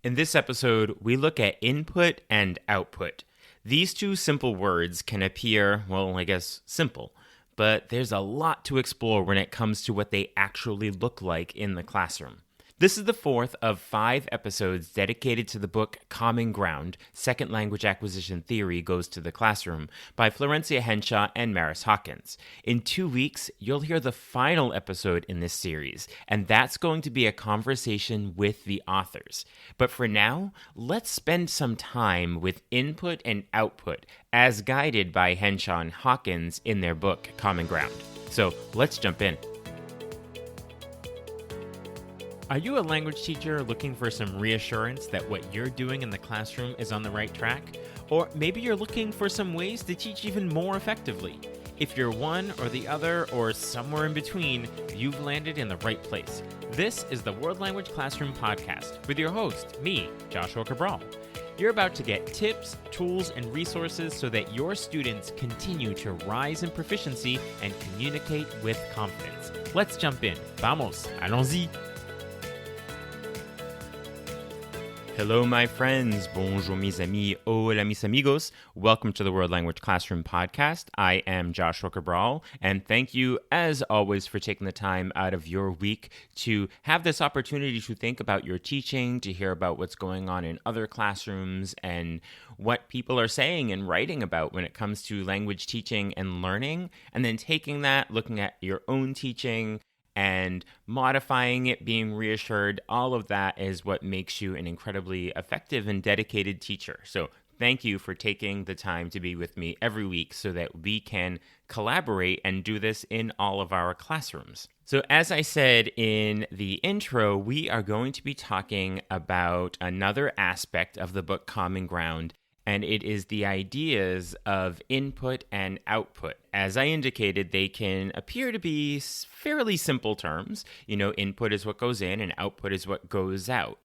In this episode, we look at input and output. These two simple words can appear, well, I guess, simple, but there's a lot to explore when it comes to what they actually look like in the classroom. This is the fourth of 5 episodes dedicated to the book Common Ground, Second Language Acquisition Theory Goes to the Classroom by Florencia, Henshaw and Hawkins. In 2 weeks, you'll hear the final episode in this series, and that's going to be a conversation with the authors. But for now, let's spend some time with input and output as guided by Henshaw and Hawkins in their book Common Ground. So let's jump in. Are you a language teacher looking for some reassurance that what you're doing in the classroom is on the right track? Or maybe you're looking for some ways to teach even more effectively. If you're one or the other or somewhere in between, you've landed in the right place. This is the World Language Classroom Podcast with your host, me, Joshua Cabral. You're about to get tips, tools, and resources so that your students continue to rise in proficiency and communicate with confidence. Let's jump in. Vamos, allons-y. Hello, my friends. Bonjour, mes amis. Hola, mis amigos. Welcome to the World Language Classroom Podcast. I am Joshua Cabral, and thank you, as always, for taking the time out of your week to have this opportunity to think about your teaching, to hear about what's going on in other classrooms, and what people are saying and writing about when it comes to language teaching and learning, and then taking that, looking at your own teaching, and modifying it, being reassured. All of that is what makes you an incredibly effective and dedicated teacher. So thank you for taking the time to be with me every week so that we can collaborate and do this in all of our classrooms. So as I said in the intro, we are going to be talking about another aspect of the book Common Ground, and it is the ideas of input and output. As I indicated, they can appear to be fairly simple terms. You know, input is what goes in and output is what goes out.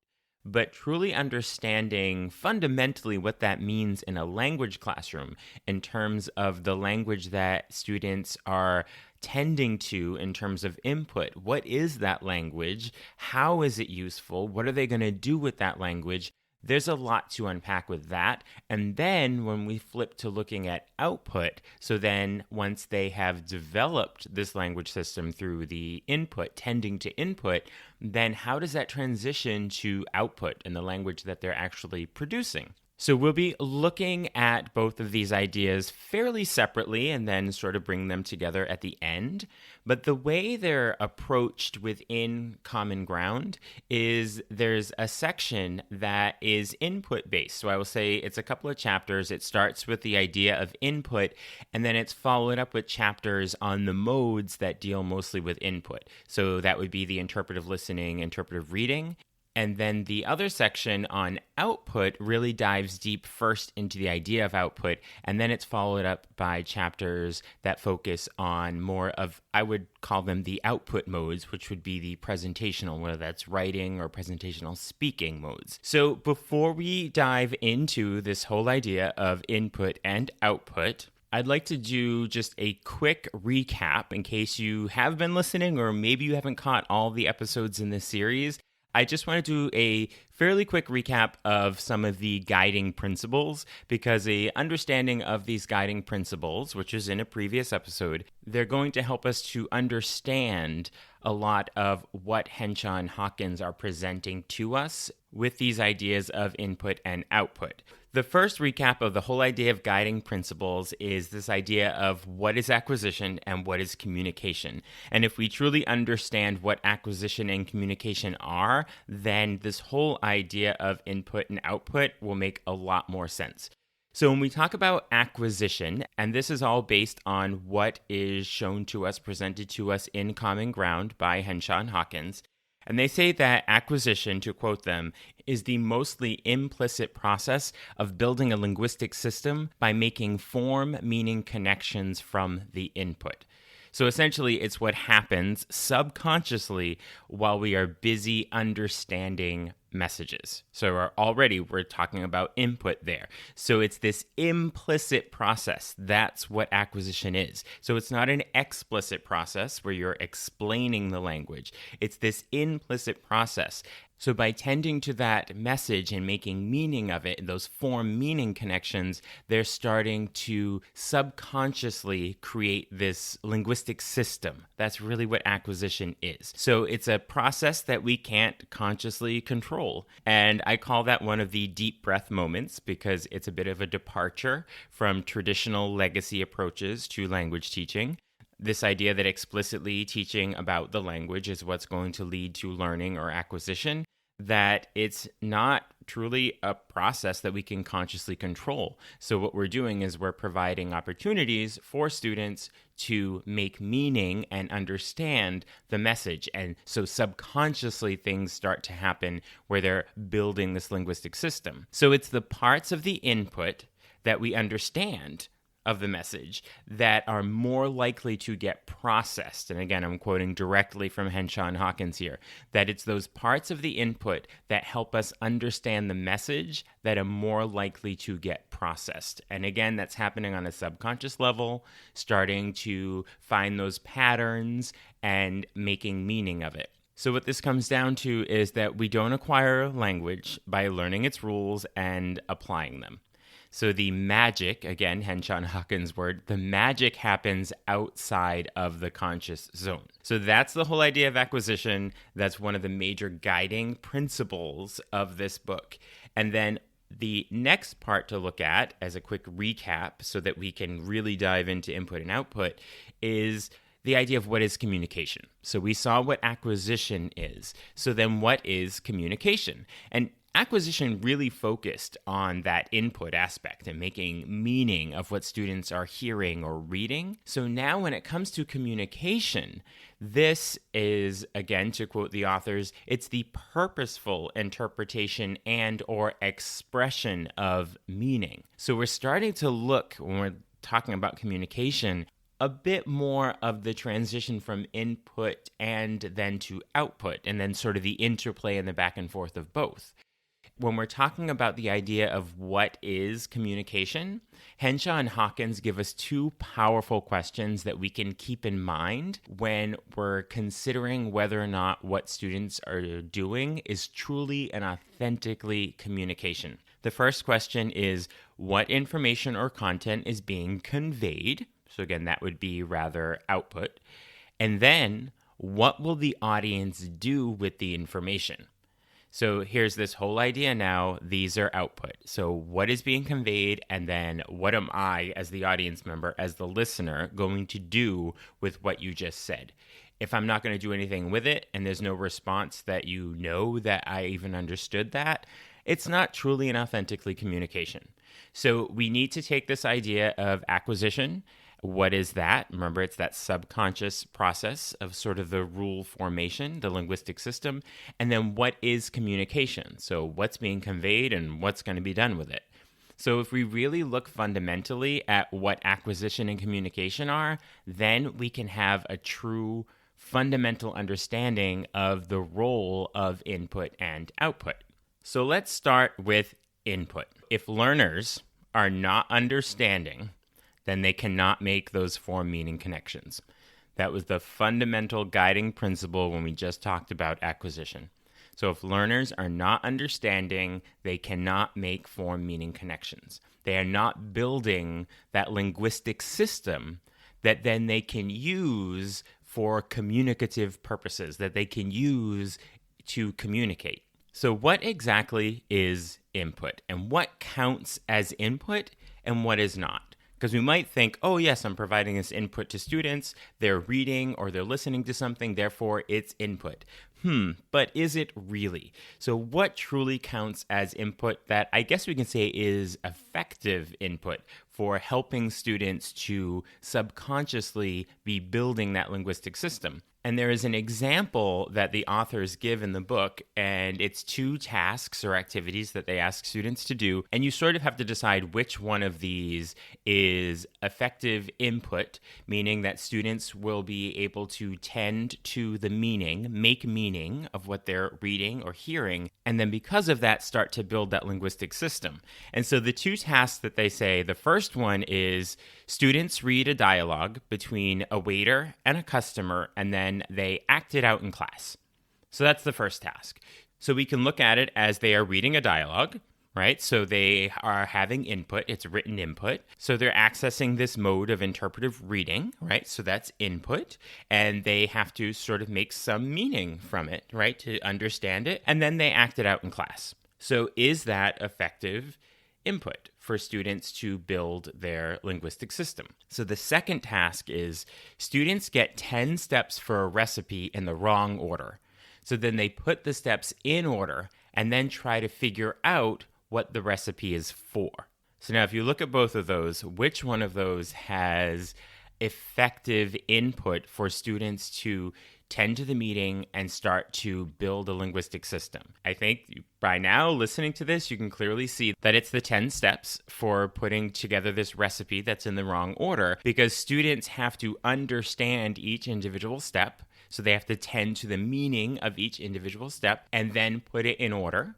But truly understanding fundamentally what that means in a language classroom in terms of the language that students are tending to in terms of input. What is that language? How is it useful? What are they going to do with that language? There's a lot to unpack with that. And then when we flip to looking at output, so then once they have developed this language system through the input, tending to input, then how does that transition to output in the language that they're actually producing? So we'll be looking at both of these ideas fairly separately and then sort of bring them together at the end. But the way they're approached within Common Ground is there's a section that is input-based. So I will say it's a couple of chapters. It starts with the idea of input, and then it's followed up with chapters on the modes that deal mostly with input. So that would be the interpretive listening, interpretive reading. And then the other section on output really dives deep first into the idea of output, and then it's followed up by chapters that focus on more of, I would call them the output modes, which would be the presentational, whether that's writing or presentational speaking modes. So before we dive into this whole idea of input and output, I'd like to do just a quick recap in case you have been listening or maybe you haven't caught all the episodes in this series. I just want to do a fairly quick recap of some of the guiding principles because a understanding of these guiding principles, which is in a previous episode, they're going to help us to understand a lot of what Henshaw and Hawkins are presenting to us with these ideas of input and output. The first recap of the whole idea of guiding principles is this idea of what is acquisition and what is communication. And if we truly understand what acquisition and communication are, then this whole idea of input and output will make a lot more sense. So when we talk about acquisition, and this is all based on what is shown to us, presented to us in Common Ground by Henshaw and Hawkins, and they say that acquisition, to quote them, is the mostly implicit process of building a linguistic system by making form-meaning connections from the input. So essentially, it's what happens subconsciously while we are busy understanding messages. So already we're talking about input there. So it's this implicit process. That's what acquisition is. So it's not an explicit process where you're explaining the language. It's this implicit process. So by tending to that message and making meaning of it, those form meaning connections, they're starting to subconsciously create this linguistic system. That's really what acquisition is. So it's a process that we can't consciously control. And I call that one of the deep breath moments because it's a bit of a departure from traditional legacy approaches to language teaching. This idea that explicitly teaching about the language is what's going to lead to learning or acquisition, that it's not truly a process that we can consciously control. So what we're doing is we're providing opportunities for students to make meaning and understand the message. And so subconsciously things start to happen where they're building this linguistic system. So it's the parts of the input that we understand of the message that are more likely to get processed. And again, I'm quoting directly from Henshaw and Hawkins here, that it's those parts of the input that help us understand the message that are more likely to get processed. And again, that's happening on a subconscious level, starting to find those patterns and making meaning of it. So what this comes down to is that we don't acquire language by learning its rules and applying them. So the magic, again, Henshaw and Hawkins' word, the magic happens outside of the conscious zone. So that's the whole idea of acquisition. That's one of the major guiding principles of this book. And then the next part to look at, as a quick recap so that we can really dive into input and output, is the idea of what is communication. So we saw what acquisition is. So then what is communication? And acquisition really focused on that input aspect and making meaning of what students are hearing or reading. So now when it comes to communication, this is, again, to quote the authors, it's the purposeful interpretation and or expression of meaning. So we're starting to look, when we're talking about communication, a bit more of the transition from input and then to output, and then sort of the interplay and the back and forth of both. When we're talking about the idea of what is communication, Henshaw and Hawkins give us two powerful questions that we can keep in mind when we're considering whether or not what students are doing is truly and authentically communication. The first question is, what information or content is being conveyed? So again, that would be rather output. And then, what will the audience do with the information? So here's this whole idea now. These are output. So what is being conveyed, and then what am I, as the audience member, as the listener, going to do with what you just said? If I'm not going to do anything with it, and there's no response that you know that I even understood that, it's not truly and authentically communication. So we need to take this idea of acquisition. What is that? Remember, it's that subconscious process of sort of the rule formation, the linguistic system. And then what is communication? So what's being conveyed and what's going to be done with it? So if we really look fundamentally at what acquisition and communication are, then we can have a true fundamental understanding of the role of input and output. So let's start with input. If learners are not understanding, then they cannot make those form meaning connections. That was the fundamental guiding principle when we just talked about acquisition. So if learners are not understanding, they cannot make form meaning connections. They are not building that linguistic system that then they can use for communicative purposes, that they can use to communicate. So what exactly is input, and what counts as input and what is not? Because we might think, oh yes, I'm providing this input to students, they're reading or they're listening to something, therefore it's input. But is it really? So what truly counts as input that I guess we can say is effective input for helping students to subconsciously be building that linguistic system? And there is an example that the authors give in the book, and it's 2 tasks or activities that they ask students to do. And you sort of have to decide which one of these is effective input, meaning that students will be able to tend to the meaning, make meaning meaning of what they're reading or hearing, and then because of that, start to build that linguistic system. And so the two tasks that they say, the first one is students read a dialogue between a waiter and a customer, and then they act it out in class. So that's the first task. So we can look at it as they are reading a dialogue, right? So they are having input. It's written input. So they're accessing this mode of interpretive reading, right? So that's input. And they have to sort of make some meaning from it, right? To understand it. And then they act it out in class. So is that effective input for students to build their linguistic system? So the second task is students get 10 steps for a recipe in the wrong order. So then they put the steps in order and then try to figure out what the recipe is for. So now if you look at both of those, which one of those has effective input for students to tend to the meeting and start to build a linguistic system? I think by now, listening to this, you can clearly see that it's the 10 steps for putting together this recipe that's in the wrong order, because students have to understand each individual step. So they have to tend to the meaning of each individual step and then put it in order.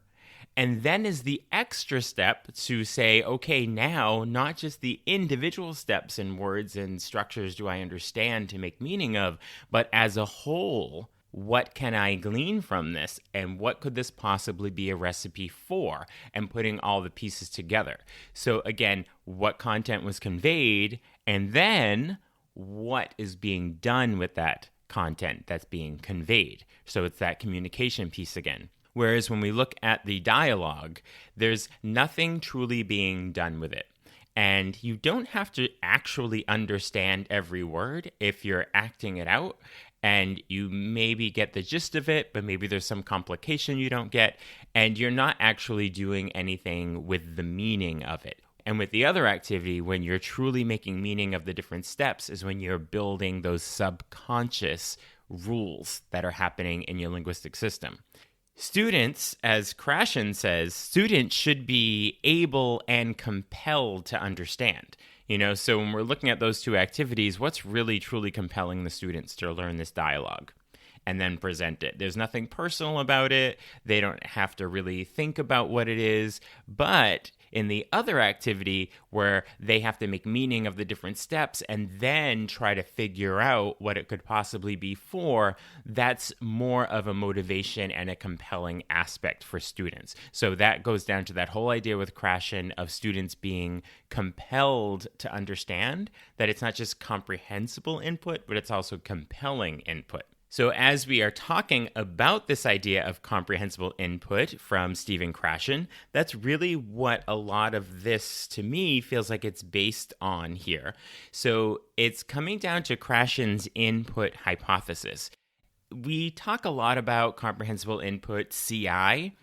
And then is the extra step to say, okay, now not just the individual steps and words and structures do I understand to make meaning of, but as a whole, what can I glean from this? And what could this possibly be a recipe for? And putting all the pieces together. So again, what content was conveyed, and then what is being done with that content that's being conveyed. So it's that communication piece again. Whereas when we look at the dialogue, there's nothing truly being done with it. And you don't have to actually understand every word if you're acting it out. And you maybe get the gist of it, but maybe there's some complication you don't get. And you're not actually doing anything with the meaning of it. And with the other activity, when you're truly making meaning of the different steps, is when you're building those subconscious rules that are happening in your linguistic system. Students, as Krashen says, students should be able and compelled to understand. So when we're looking at those two activities, what's really truly compelling the students to learn this dialogue and then present it? There's nothing personal about it. They don't have to really think about what it is. But in the other activity where they have to make meaning of the different steps and then try to figure out what it could possibly be for, that's more of a motivation and a compelling aspect for students. So that goes down to that whole idea with Krashen of students being compelled to understand that it's not just comprehensible input, but it's also compelling input. So as we are talking about this idea of comprehensible input from Stephen Krashen, that's really what a lot of this, to me, feels like it's based on here. So it's coming down to Krashen's input hypothesis. We talk a lot about comprehensible input, CI,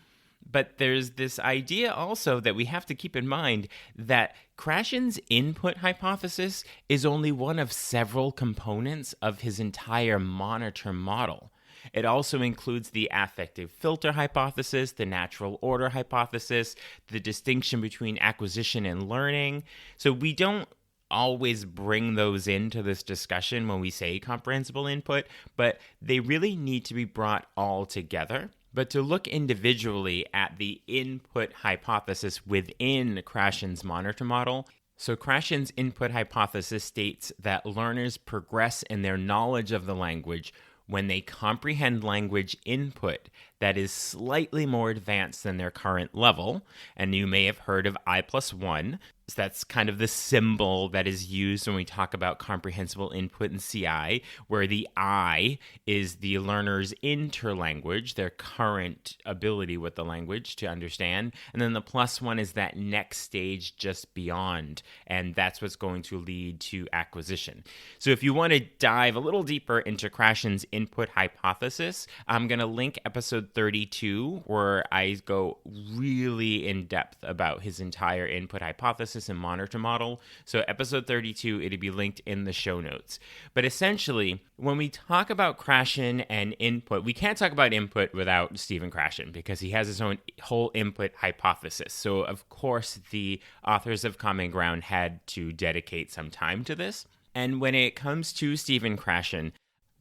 but there's this idea also that we have to keep in mind that Krashen's input hypothesis is only one of several components of his entire monitor model. It also includes the affective filter hypothesis, the natural order hypothesis, the distinction between acquisition and learning. So we don't always bring those into this discussion when we say comprehensible input, but they really need to be brought all together. But to look individually at the input hypothesis within Krashen's monitor model, so Krashen's input hypothesis states that learners progress in their knowledge of the language when they comprehend language input that is slightly more advanced than their current level. And you may have heard of I+1. So that's kind of the symbol that is used when we talk about comprehensible input in CI, where the I is the learner's interlanguage, their current ability with the language to understand. And then the +1 is that next stage just beyond. And that's what's going to lead to acquisition. So if you want to dive a little deeper into Krashen's input hypothesis, I'm going to link episode 32, where I go really in depth about his entire input hypothesis and monitor model. So episode 32, it'll be linked in the show notes. But essentially, when we talk about Krashen and input, we can't talk about input without Stephen Krashen because he has his own whole input hypothesis. So of course, the authors of Common Ground had to dedicate some time to this. And when it comes to Stephen Krashen,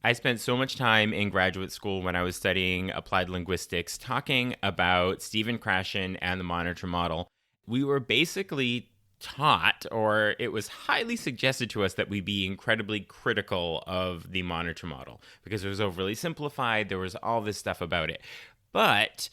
I spent so much time in graduate school when I was studying applied linguistics talking about Stephen Krashen and the monitor model. We were basically taught, or it was highly suggested to us, that we be incredibly critical of the monitor model because it was overly simplified. There was all this stuff about it. But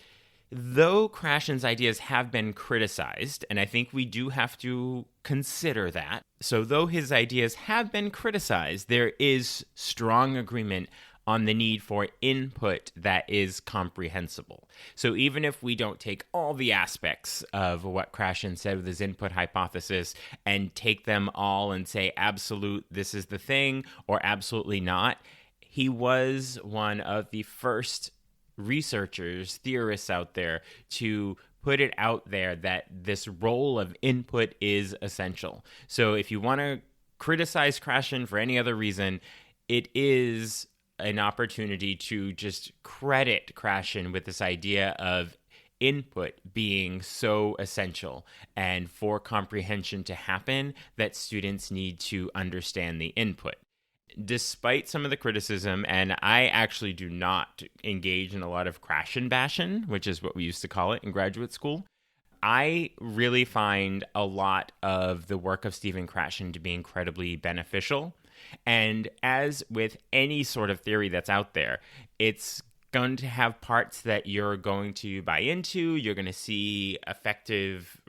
though Krashen's ideas have been criticized, and I think we do have to consider that, so though his ideas have been criticized, there is strong agreement on the need for input that is comprehensible. So even if we don't take all the aspects of what Krashen said with his input hypothesis and take them all and say absolute, this is the thing, or absolutely not, he was one of the first researchers, theorists out there to put it out there that this role of input is essential. So if you want to criticize Krashen for any other reason, it is an opportunity to just credit Krashen with this idea of input being so essential, and for comprehension to happen, that students need to understand the input. Despite some of the criticism, and I actually do not engage in a lot of Krashen bashing, which is what we used to call it in graduate school, I really find a lot of the work of Stephen Krashen to be incredibly beneficial. And as with any sort of theory that's out there, it's going to have parts that you're going to buy into. You're going to see effective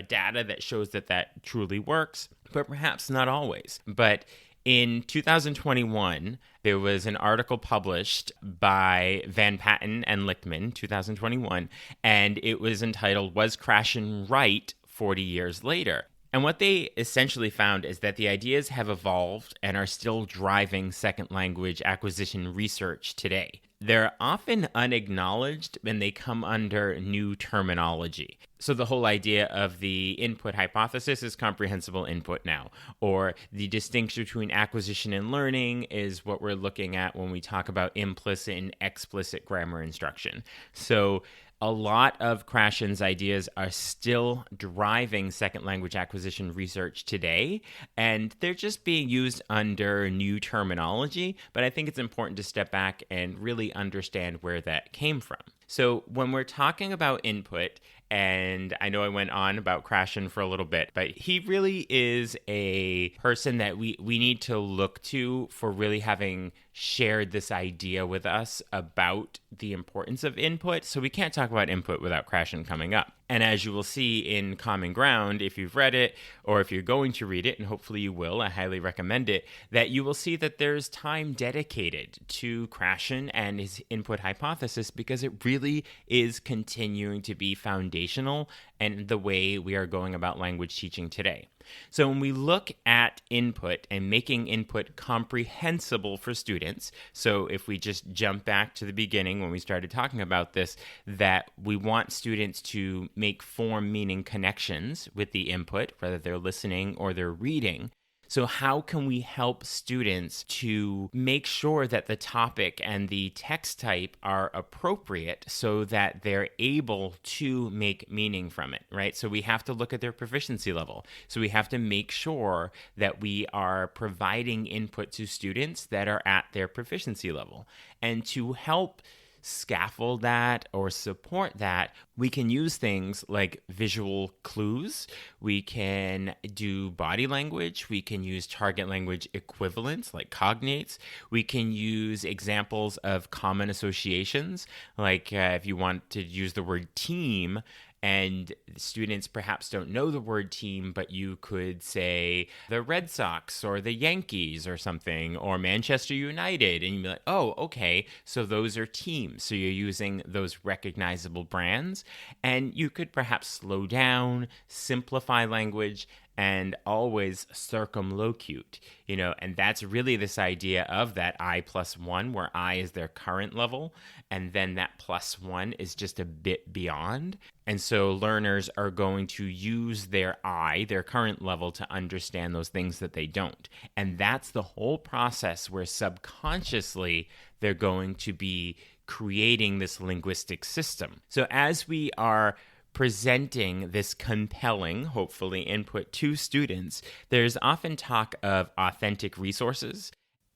data that shows that that truly works, but perhaps not always. But in 2021, there was an article published by Van Patten and Lichtman, 2021, and it was entitled, "Was Krashen Right 40 Years Later?" And what they essentially found is that the ideas have evolved and are still driving second language acquisition research today. They're often unacknowledged when they come under new terminology. So the whole idea of the input hypothesis is comprehensible input now, or the distinction between acquisition and learning is what we're looking at when we talk about implicit and explicit grammar instruction. So a lot of Krashen's ideas are still driving second language acquisition research today, and they're just being used under new terminology, but I think it's important to step back and really understand where that came from. So when we're talking about input, and I know I went on about Krashen for a little bit, but he really is a person that we need to look to for really having shared this idea with us about the importance of input. So we can't talk about input without Krashen coming up. And as you will see in Common Ground, if you've read it, or if you're going to read it, and hopefully you will, I highly recommend it, that you will see that there's time dedicated to Krashen and his input hypothesis, because it really is continuing to be foundational and the way we are going about language teaching today. So when we look at input and making input comprehensible for students, so if we just jump back to the beginning when we started talking about this, that we want students to make form-meaning connections with the input, whether they're listening or they're reading. So how can we help students to make sure that the topic and the text type are appropriate so that they're able to make meaning from it, right? So we have to look at their proficiency level. So we have to make sure that we are providing input to students that are at their proficiency level. And to help scaffold that or support that, we can use things like visual clues. We can do body language. We can use target language equivalents like cognates. We can use examples of common associations, like if you want to use the word team, and students perhaps don't know the word team, but you could say the Red Sox or the Yankees or something, or Manchester United, and you'd be like, oh, okay, so those are teams. So you're using those recognizable brands, and you could perhaps slow down, simplify language, and always circumlocute, and that's really this idea of that I+1, where I is their current level, and then that +1 is just a bit beyond. And so learners are going to use their I, their current level, to understand those things that they don't. And that's the whole process where subconsciously they're going to be creating this linguistic system. So as we are presenting this compelling, hopefully, input to students, there's often talk of authentic resources.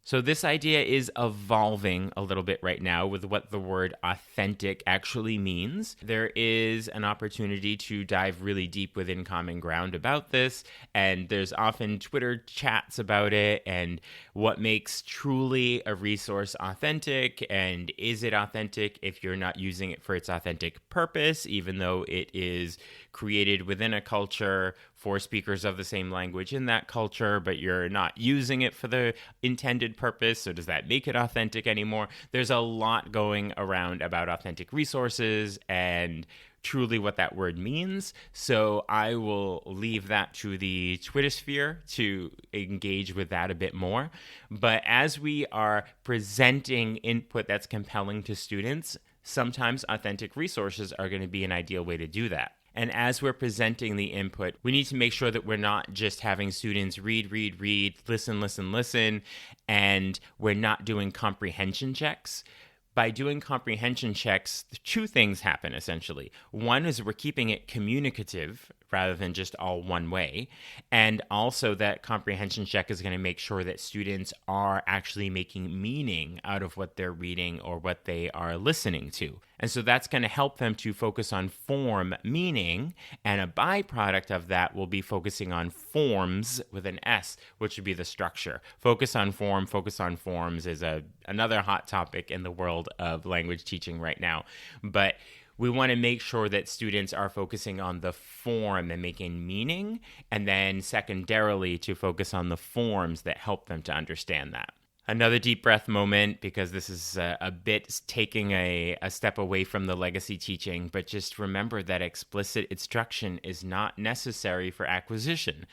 So this idea is evolving a little bit right now with what the word authentic actually means. There is an opportunity to dive really deep within Common Ground about this, and there's often Twitter chats about it and what makes truly a resource authentic, and is it authentic if you're not using it for its authentic purpose, even though it is created within a culture for speakers of the same language in that culture, but you're not using it for the intended purpose. So does that make it authentic anymore? There's a lot going around about authentic resources and truly what that word means. So I will leave that to the Twitter sphere to engage with that a bit more. But as we are presenting input that's compelling to students, sometimes authentic resources are going to be an ideal way to do that. And as we're presenting the input, we need to make sure that we're not just having students read, listen, and we're not doing comprehension checks. By doing comprehension checks, two things happen essentially. One is we're keeping it communicative rather than just all one way. And also that comprehension check is going to make sure that students are actually making meaning out of what they're reading or what they are listening to. And so that's going to help them to focus on form meaning, and a byproduct of that will be focusing on forms with an S, which would be the structure. Focus on forms is another hot topic in the world of language teaching right now. But we want to make sure that students are focusing on the form and making meaning, and then secondarily to focus on the forms that help them to understand that. Another deep breath moment, because this is a bit taking a step away from the legacy teaching, but just remember that explicit instruction is not necessary for acquisition.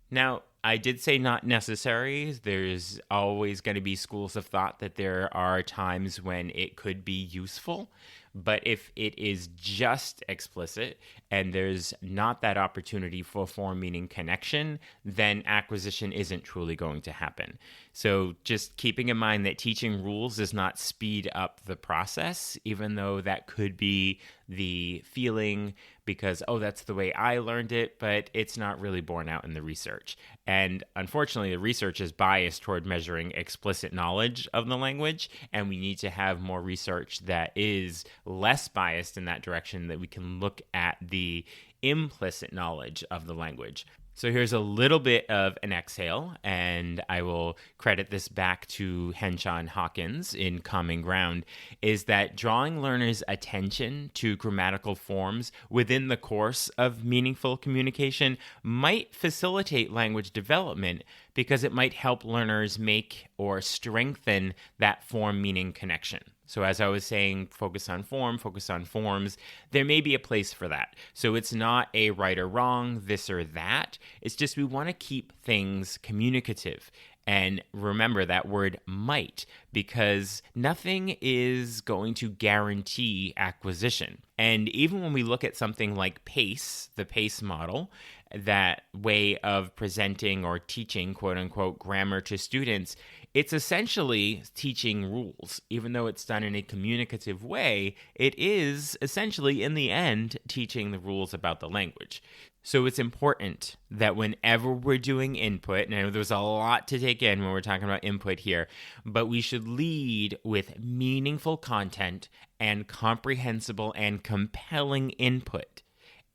Now, I did say not necessary. There's always going to be schools of thought that there are times when it could be useful. But if it is just explicit and there's not that opportunity for form meaning connection, then acquisition isn't truly going to happen. So just keeping in mind that teaching rules does not speed up the process, even though that could be the feeling because, oh, that's the way I learned it, but it's not really borne out in the research. And unfortunately, the research is biased toward measuring explicit knowledge of the language, and we need to have more research that is less biased in that direction, that we can look at the implicit knowledge of the language. So here's a little bit of an exhale, and I will credit this back to Henshaw and Hawkins in Common Ground, is that drawing learners' attention to grammatical forms within the course of meaningful communication might facilitate language development because it might help learners make or strengthen that form-meaning connection. So as I was saying, focus on form, focus on forms. There may be a place for that. So it's not a right or wrong, this or that. It's just we want to keep things communicative. And remember that word might, because nothing is going to guarantee acquisition. And even when we look at something like PACE, the PACE model, that way of presenting or teaching, quote unquote, grammar to students, it's essentially teaching rules. Even though it's done in a communicative way, it is essentially, in the end, teaching the rules about the language. So it's important that whenever we're doing input, and I know there's a lot to take in when we're talking about input here, but we should lead with meaningful content and comprehensible and compelling input.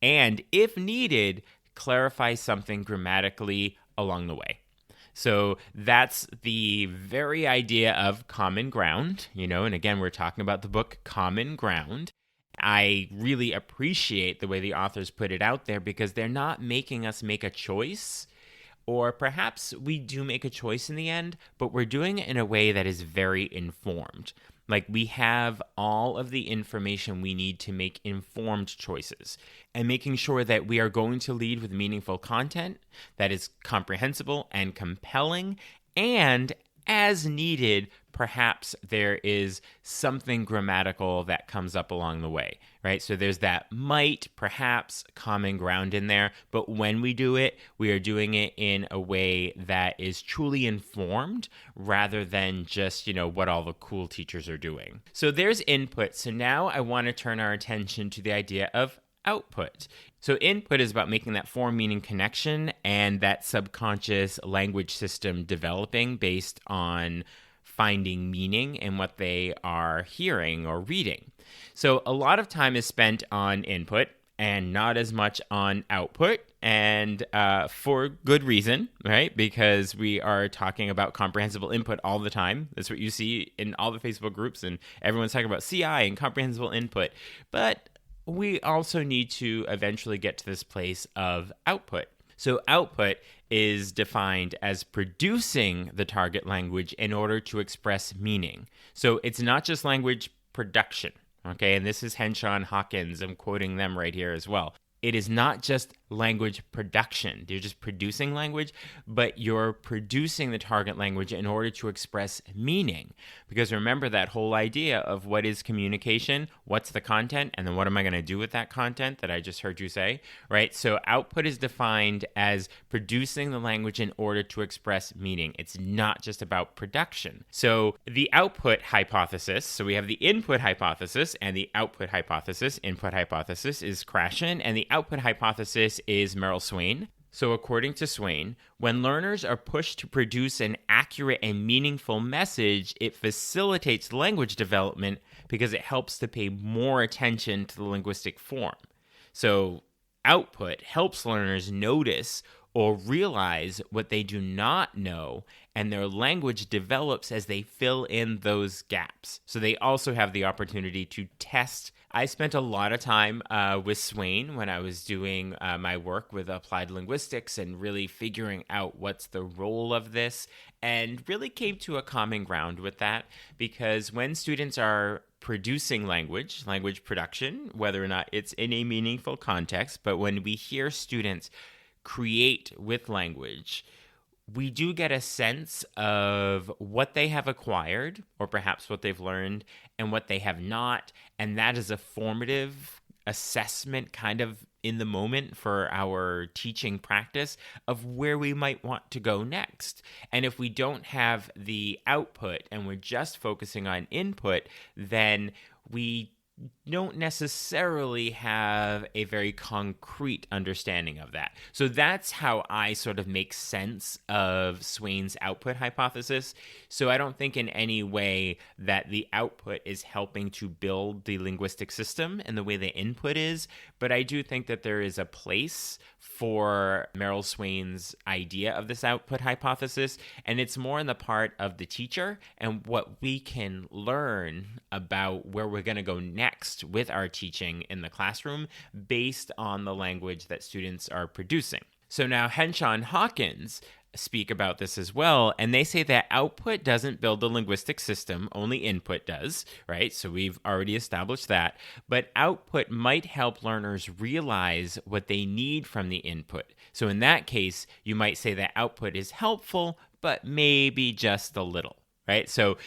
And if needed, clarify something grammatically along the way. So that's the very idea of common ground, and again, we're talking about the book Common Ground. I really appreciate the way the authors put it out there because they're not making us make a choice, or perhaps we do make a choice in the end, but we're doing it in a way that is very informed. Like we have all of the information we need to make informed choices, and making sure that we are going to lead with meaningful content that is comprehensible and compelling, and as needed, perhaps there is something grammatical that comes up along the way, right? So there's that might, perhaps, common ground in there, but when we do it, we are doing it in a way that is truly informed rather than just, what all the cool teachers are doing. So there's input. So now I want to turn our attention to the idea of output. So input is about making that form-meaning connection and that subconscious language system developing based on finding meaning in what they are hearing or reading. So a lot of time is spent on input and not as much on output, and for good reason, right? Because we are talking about comprehensible input all the time. That's what you see in all the Facebook groups, and everyone's talking about CI and comprehensible input. But we also need to eventually get to this place of output. So output is defined as producing the target language in order to express meaning. So it's not just language production. Okay, and this is Henshaw and Hawkins. I'm quoting them right here as well. It is not just language production. You're just producing language, but you're producing the target language in order to express meaning. Because remember that whole idea of what is communication, what's the content, and then what am I going to do with that content that I just heard you say, right? So output is defined as producing the language in order to express meaning. It's not just about production. So the output hypothesis, so we have the input hypothesis and the output hypothesis. Input hypothesis is Krashen, and the output hypothesis is Merrill Swain. So according to Swain, when learners are pushed to produce an accurate and meaningful message, it facilitates language development because it helps to pay more attention to the linguistic form. So output helps learners notice or realize what they do not know, and their language develops as they fill in those gaps. So they also have the opportunity to test. I spent a lot of time with Swain when I was doing my work with applied linguistics and really figuring out what's the role of this, and really came to a common ground with that, because when students are producing language production, whether or not it's in a meaningful context, but when we hear students create with language, we do get a sense of what they have acquired, or perhaps what they've learned, and what they have not. And that is a formative assessment kind of in the moment for our teaching practice of where we might want to go next. And if we don't have the output and we're just focusing on input, then we don't necessarily have a very concrete understanding of that. So that's how I sort of make sense of Swain's output hypothesis. So I don't think in any way that the output is helping to build the linguistic system in the way the input is, but I do think that there is a place for Merrill Swain's idea of this output hypothesis, and it's more in the part of the teacher and what we can learn about where we're going to go next with our teaching in the classroom based on the language that students are producing. So now Henshaw and Hawkins speak about this as well, and they say that output doesn't build the linguistic system, only input does, right? So we've already established that, but output might help learners realize what they need from the input. So in that case, you might say that output is helpful, but maybe just a little, right? So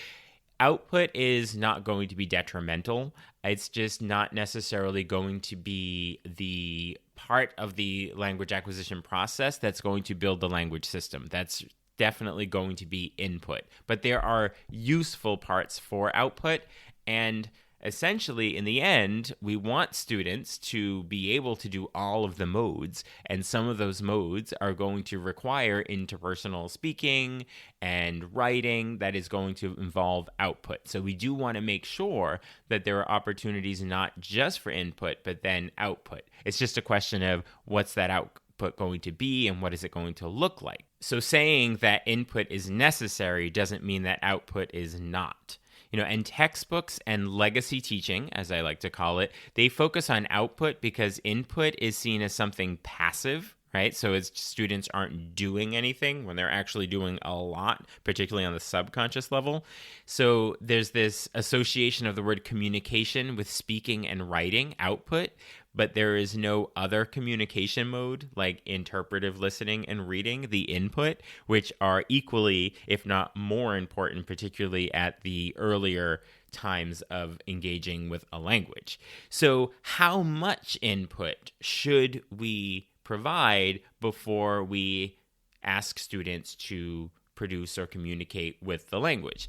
output is not going to be detrimental. It's just not necessarily going to be the part of the language acquisition process that's going to build the language system. That's definitely going to be input. But there are useful parts for output, and essentially, in the end, we want students to be able to do all of the modes, and some of those modes are going to require interpersonal speaking and writing that is going to involve output. So we do want to make sure that there are opportunities not just for input, but then output. It's just a question of what's that output going to be and what is it going to look like. So saying that input is necessary doesn't mean that output is not. And textbooks and legacy teaching, as I like to call it, they focus on output because input is seen as something passive, right? So as students aren't doing anything when they're actually doing a lot, particularly on the subconscious level. So there's this association of the word communication with speaking and writing, output, but there is no other communication mode like interpretive listening and reading, the input, which are equally, if not more important, particularly at the earlier times of engaging with a language. So how much input should we provide before we ask students to produce or communicate with the language?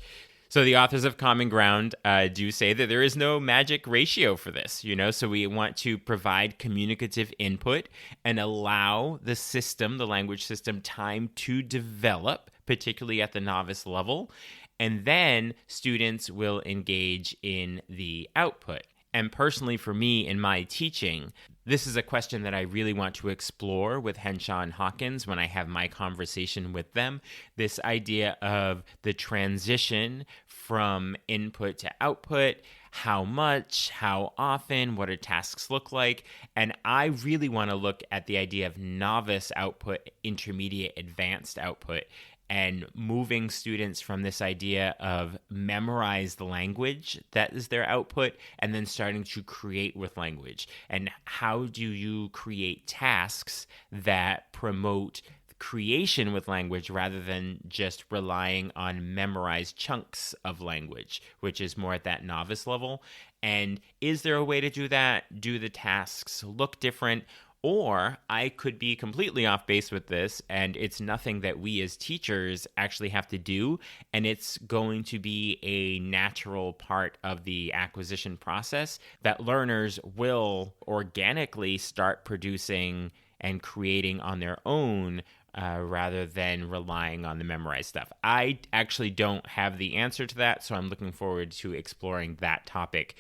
So the authors of Common Ground do say that there is no magic ratio for this, so we want to provide communicative input and allow the system, the language system, time to develop, particularly at the novice level, and then students will engage in the output. And personally, for me, in my teaching, this is a question that I really want to explore with Henshaw and Hawkins when I have my conversation with them. This idea of the transition from input to output, how much, how often, what do tasks look like? And I really want to look at the idea of novice output, intermediate, advanced output, and moving students from this idea of memorize the language that is their output and then starting to create with language. And how do you create tasks that promote creation with language rather than just relying on memorized chunks of language, which is more at that novice level? And is there a way to do that? Do the tasks look different? Or I could be completely off base with this, and it's nothing that we as teachers actually have to do, and it's going to be a natural part of the acquisition process that learners will organically start producing and creating on their own rather than relying on the memorized stuff. I actually don't have the answer to that, so I'm looking forward to exploring that topic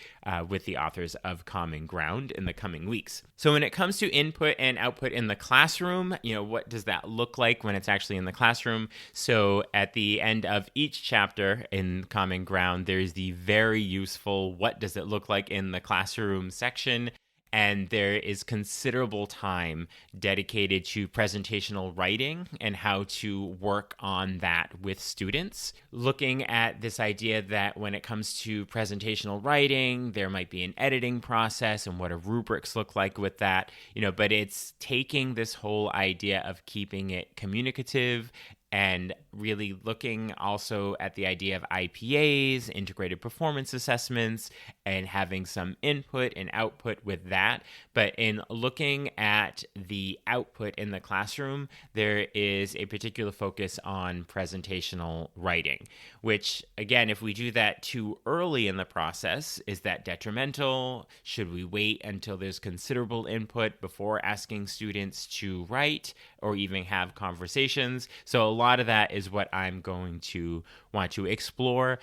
with the authors of Common Ground in the coming weeks. So when it comes to input and output in the classroom, what does that look like when it's actually in the classroom? So at the end of each chapter in Common Ground, there's the very useful what does it look like in the classroom section. And there is considerable time dedicated to presentational writing and how to work on that with students. Looking at this idea that when it comes to presentational writing, there might be an editing process and what do rubrics look like with that, but it's taking this whole idea of keeping it communicative and really looking also at the idea of IPAs, integrated performance assessments, and having some input and output with that. But in looking at the output in the classroom, there is a particular focus on presentational writing, which, again, if we do that too early in the process, is that detrimental? Should we wait until there's considerable input before asking students to write or even have conversations? So a lot of that is what I'm going to want to explore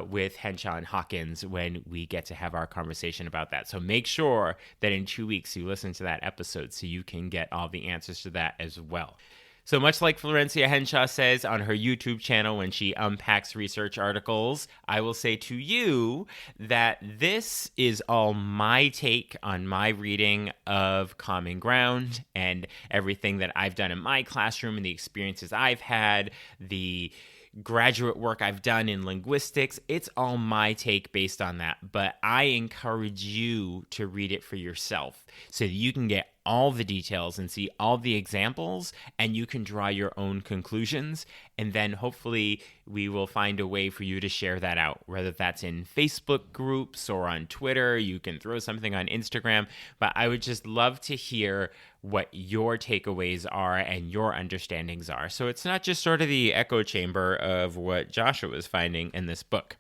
with Henshaw and Hawkins when we get to have our conversation about that. So make sure that in 2 weeks you listen to that episode so you can get all the answers to that as well. So much like Florencia Henshaw says on her YouTube channel when she unpacks research articles, I will say to you that this is all my take on my reading of Common Ground and everything that I've done in my classroom and the experiences I've had, the graduate work I've done in linguistics. It's all my take based on that, but I encourage you to read it for yourself so that you can get all the details and see all the examples, and you can draw your own conclusions. And then hopefully we will find a way for you to share that out, whether that's in Facebook groups or on Twitter. You can throw something on Instagram, but I would just love to hear what your takeaways are and your understandings are. So it's not just sort of the echo chamber of what Joshua was finding in this book.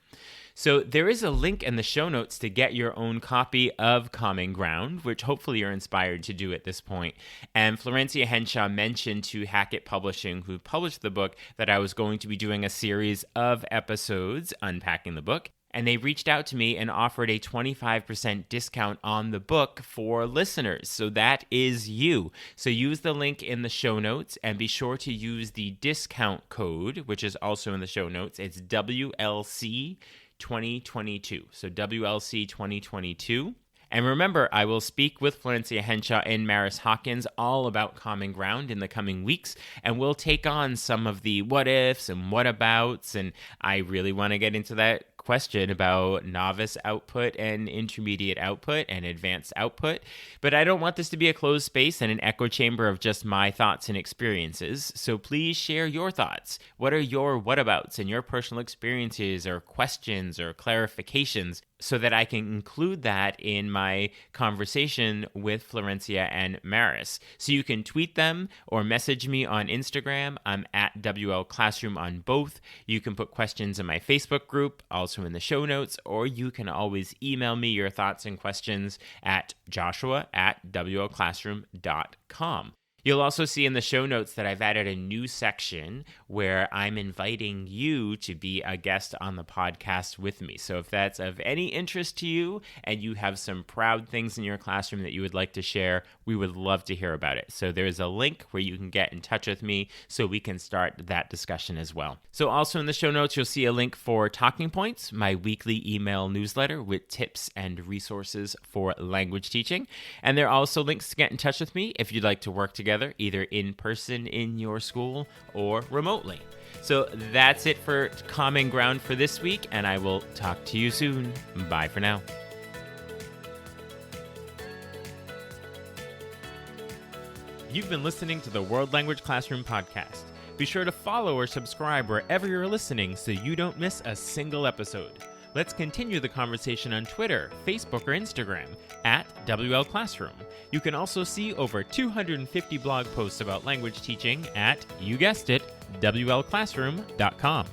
So there is a link in the show notes to get your own copy of Common Ground, which hopefully you're inspired to do at this point. And Florencia Henshaw mentioned to Hackett Publishing, who published the book, that I was going to be doing a series of episodes unpacking the book. And they reached out to me and offered a 25% discount on the book for listeners. So that is you. So use the link in the show notes and be sure to use the discount code, which is also in the show notes. It's WLC 2022. So WLC 2022. And remember, I will speak with Florencia Henshaw and Maris Hawkins all about Common Ground in the coming weeks, and we'll take on some of the what ifs and what abouts, and I really want to get into that question about novice output and intermediate output and advanced output. But I don't want this to be a closed space and an echo chamber of just my thoughts and experiences. So please share your thoughts. What are your whatabouts and your personal experiences or questions or clarifications, so that I can include that in my conversation with Florencia and Maris. So you can tweet them or message me on Instagram. I'm at WL Classroom on both. You can put questions in my Facebook group, also in the show notes, or you can always email me your thoughts and questions at joshua@wlclassroom.com. You'll also see in the show notes that I've added a new section where I'm inviting you to be a guest on the podcast with me. So if that's of any interest to you and you have some proud things in your classroom that you would like to share, we would love to hear about it. So there's a link where you can get in touch with me so we can start that discussion as well. So also in the show notes, you'll see a link for Talking Points, my weekly email newsletter with tips and resources for language teaching. And there are also links to get in touch with me if you'd like to work together, either in person in your school or remotely. So that's it for Common Ground for this week, and I will talk to you soon. Bye for now. You've been listening to the World Language Classroom podcast. Be sure to follow or subscribe wherever you're listening so you don't miss a single episode. Let's continue the conversation on Twitter, Facebook, or Instagram at WL Classroom. You can also see over 250 blog posts about language teaching at, you guessed it, WLClassroom.com.